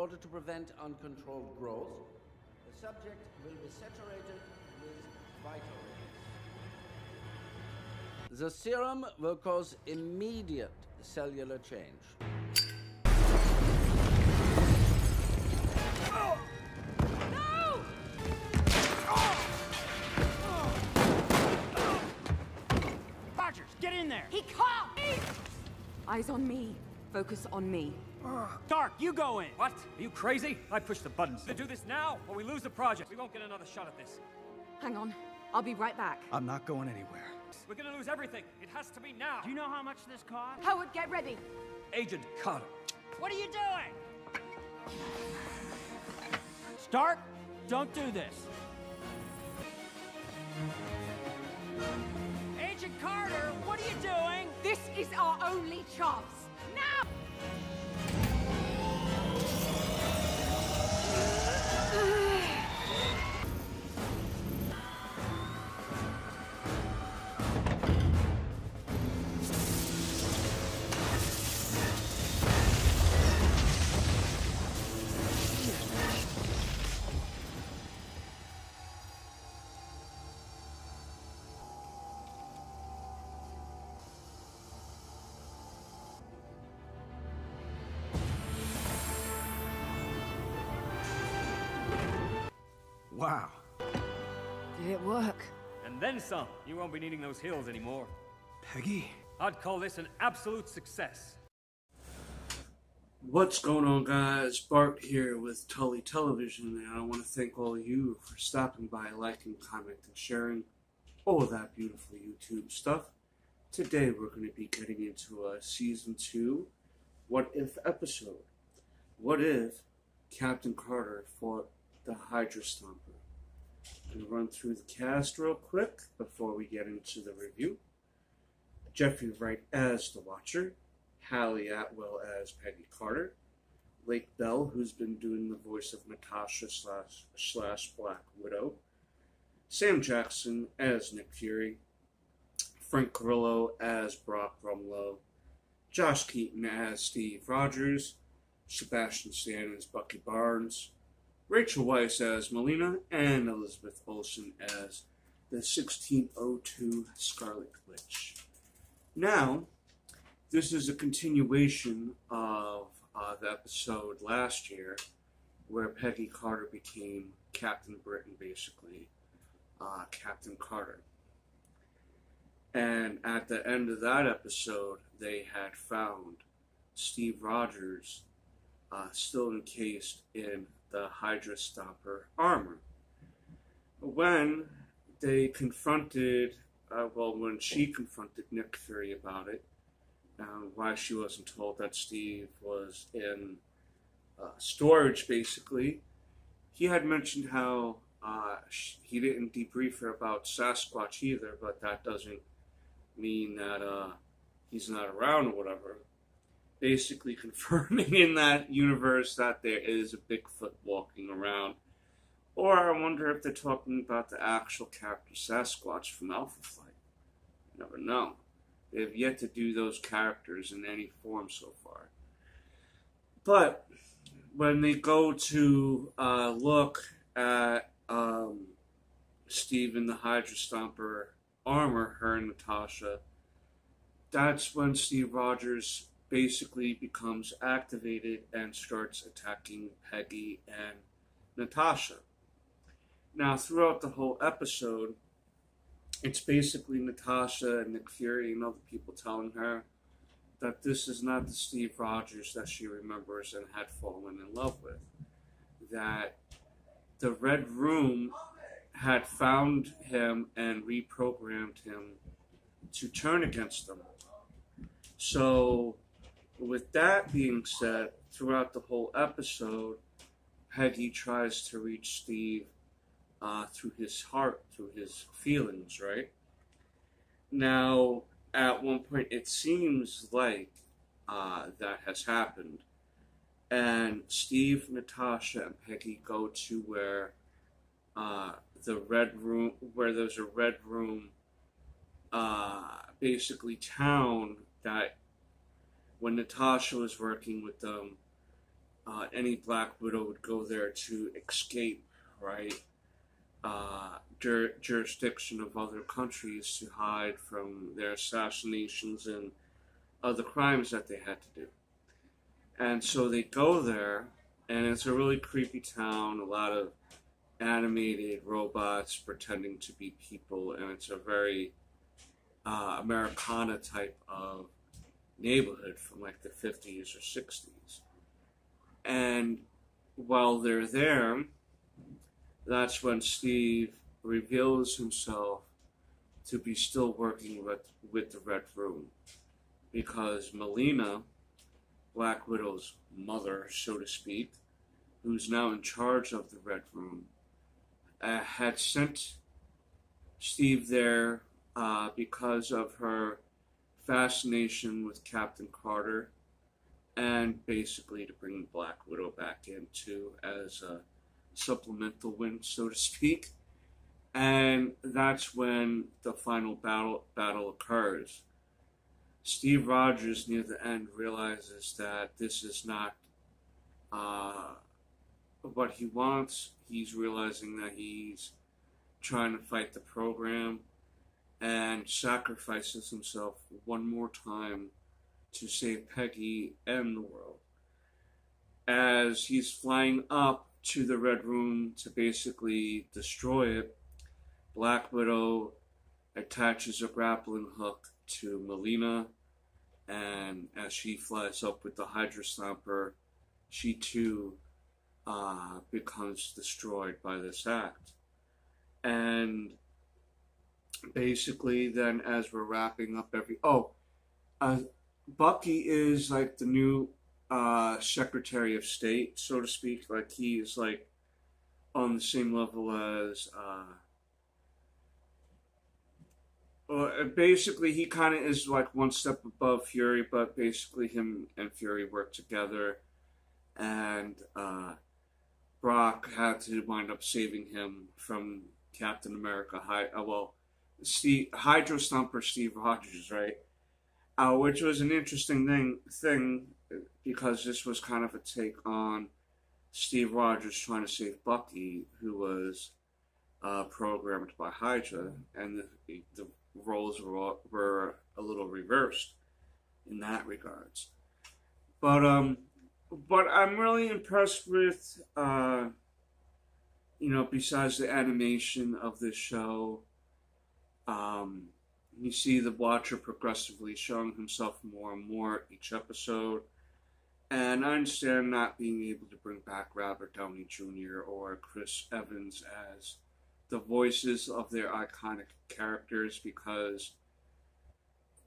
In order to prevent uncontrolled growth, the subject will be saturated with vital rays. The serum will cause immediate cellular change. Get in there! He caught me! Eyes on me. Focus on me. Stark, you go in! What? Are you crazy? I push the buttons. To do this now, or we lose the project. We won't get another shot at this. Hang on. I'll be right back. I'm not going anywhere. We're gonna lose everything. It has to be now. Do you know how much this costs? Howard, get ready. Agent Carter. What are you doing? Stark, don't do this. Agent Carter, what are you doing? This is our only chance. Now! Wow. Did it work? And then some. You won't be needing those hills anymore. Peggy? I'd call this an absolute success. What's going on, guys? Bart here with Tully Television, and I want to thank all of you for stopping by, liking, commenting, sharing all of that beautiful YouTube stuff. Today we're going to be getting into a Season 2 What If episode. What if Captain Carter fought the Hydra Stomper? I'm going to run through the cast real quick before we get into the review. Jeffrey Wright as the Watcher, Hallie Atwell as Peggy Carter, Lake Bell, who's been doing the voice of Natasha slash Black Widow, Sam Jackson as Nick Fury, Frank Grillo as Brock Rumlow, Josh Keaton as Steve Rogers, Sebastian Stan as Bucky Barnes, Rachel Weisz as Melina, and Elizabeth Olsen as the 1602 Scarlet Witch. Now, this is a continuation of the episode last year where Peggy Carter became Captain Britain, basically, Captain Carter. And at the end of that episode, they had found Steve Rogers still encased in the Hydra Stomper armor. When they confronted, when she confronted Nick Fury about it, why she wasn't told that Steve was in storage, basically, he had mentioned how he didn't debrief her about Sasquatch either, but that doesn't mean that he's not around or whatever. Basically confirming in that universe that there is a Bigfoot walking around. Or I wonder if they're talking about the actual character Sasquatch from Alpha Flight. You never know. They have yet to do those characters in any form so far. But when they go to look at Steve in the Hydra Stomper armor, her and Natasha, that's when Steve Rogers basically becomes activated and starts attacking Peggy and Natasha. Now, throughout the whole episode, it's basically Natasha and Nick Fury and other people telling her that this is not the Steve Rogers that she remembers and had fallen in love with. That the Red Room had found him and reprogrammed him to turn against them. So, with that being said, throughout the whole episode, Peggy tries to reach Steve through his heart, through his feelings, right? Now, at one point, it seems like that has happened. And Steve, Natasha, and Peggy go to where the Red Room, where there's a Red Room, basically town that when Natasha was working with them, any Black Widow would go there to escape, right? Jurisdiction of other countries to hide from their assassinations and other crimes that they had to do. And so they go there, and it's a really creepy town, a lot of animated robots pretending to be people, and it's a very Americana type of neighborhood from like the 50s or 60s. And while they're there, that's when Steve reveals himself to be still working with the Red Room, because Melina, Black Widow's mother, so to speak, who's now in charge of the Red Room, had sent Steve there because of her fascination with Captain Carter, and basically to bring Black Widow back in too as a supplemental win, so to speak. And that's when the final battle occurs. Steve Rogers, near the end, realizes that this is not what he wants. He's realizing that he's trying to fight the program, and sacrifices himself one more time to save Peggy and the world. As he's flying up to the Red Room to basically destroy it, Black Widow attaches a grappling hook to Melina, and as she flies up with the Hydra Stomper, she too becomes destroyed by this act. And basically then, as we're wrapping up Bucky is like the new Secretary of State, so to speak. Like, he is like on the same level as basically he kind of is like one step above Fury, but basically him and Fury work together, and Brock had to wind up saving him from Captain America. Hydra Stomper Steve Rogers, right? Which was an interesting thing because this was kind of a take on Steve Rogers trying to save Bucky, who was programmed by Hydra, and the roles were a little reversed in that regards. But I'm really impressed with besides the animation of this show, you see the Watcher progressively showing himself more and more each episode. And I understand not being able to bring back Robert Downey Jr. or Chris Evans as the voices of their iconic characters, because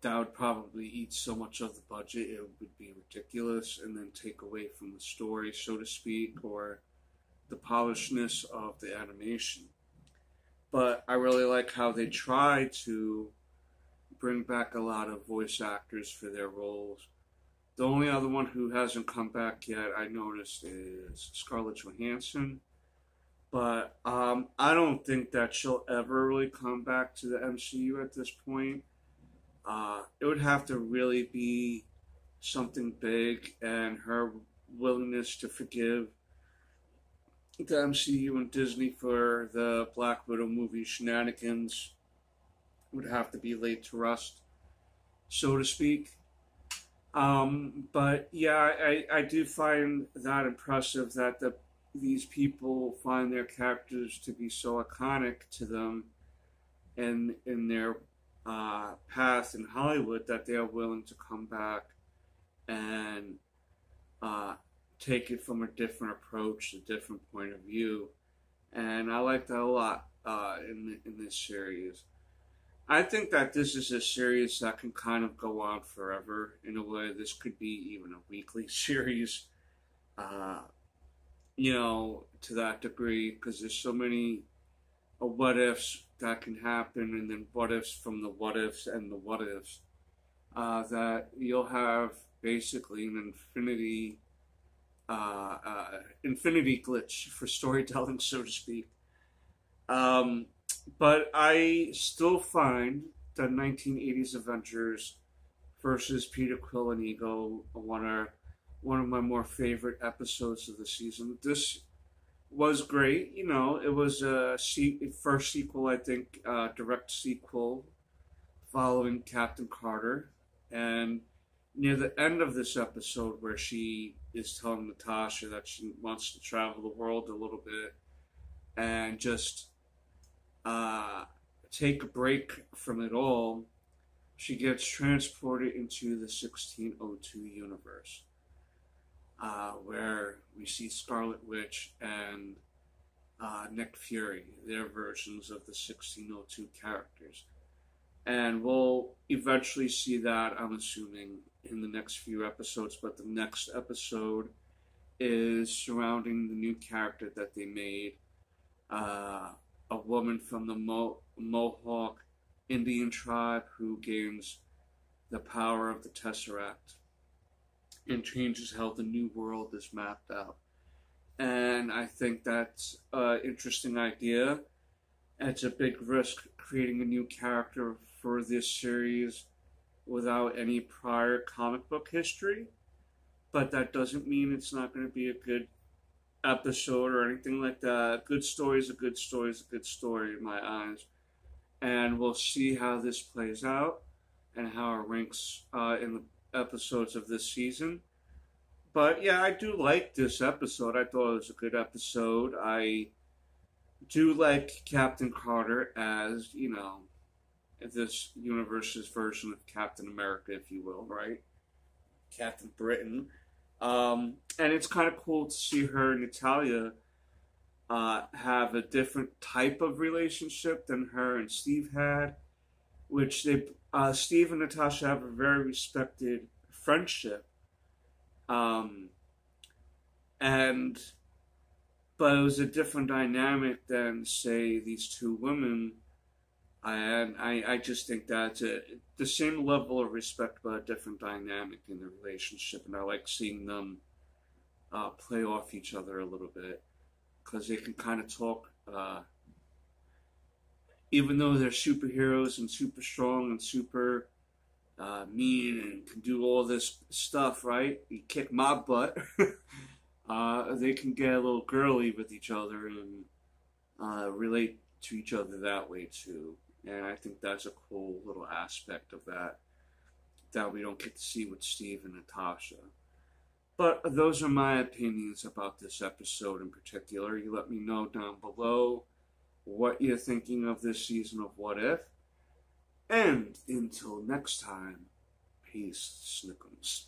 that would probably eat so much of the budget, it would be ridiculous, and then take away from the story, so to speak, or the polishedness of the animation. But I really like how they try to bring back a lot of voice actors for their roles. The only other one who hasn't come back yet, I noticed, is Scarlett Johansson. But I don't think that she'll ever really come back to the MCU at this point. It would have to really be something big, and her willingness to forgive the MCU and Disney for the Black Widow movie shenanigans would have to be laid to rest, so to speak. But yeah, I do find that impressive that these people find their characters to be so iconic to them and in their path in Hollywood that they are willing to come back and take it from a different approach, a different point of view. And I like that a lot in this series. I think that this is a series that can kind of go on forever. In a way, this could be even a weekly series, to that degree, because there's so many what ifs that can happen, and then what ifs from the what ifs and the what ifs, that you'll have basically an infinity glitch for storytelling, so to speak. But I still find that 1980s Avengers versus Peter Quill and Ego one of my more favorite episodes of the season. This was great. You know, it was a first sequel, I think, direct sequel following Captain Carter. And near the end of this episode, where she is telling Natasha that she wants to travel the world a little bit and just take a break from it all, she gets transported into the 1602 universe, where we see Scarlet Witch and Nick Fury, their versions of the 1602 characters. And we'll eventually see that, I'm assuming, in the next few episodes, but the next episode is surrounding the new character that they made, a woman from the Mohawk Indian tribe who gains the power of the Tesseract and changes how the new world is mapped out. And I think that's an interesting idea. It's a big risk creating a new character for this series without any prior comic book history, but that doesn't mean it's not going to be a good episode or anything like that. A good story is a good story is a good story in my eyes, and we'll see how this plays out and how it ranks in the episodes of this season. But yeah, I do like this episode. I thought it was a good episode. I do like Captain Carter as, you know, this universe's version of Captain America, if you will, right? Captain Britain. And it's kind of cool to see her and Natalia have a different type of relationship than her and Steve had, which Steve and Natasha have a very respected friendship. But it was a different dynamic than, say, these two women. And I just think that's the same level of respect, but a different dynamic in the relationship. And I like seeing them play off each other a little bit, because they can kind of talk, even though they're superheroes and super strong and super mean and can do all this stuff, right? You kick my butt. They can get a little girly with each other and relate to each other that way too. And I think that's a cool little aspect of that we don't get to see with Steve and Natasha. But those are my opinions about this episode in particular. You let me know down below what you're thinking of this season of What If. And until next time, peace, Snickums.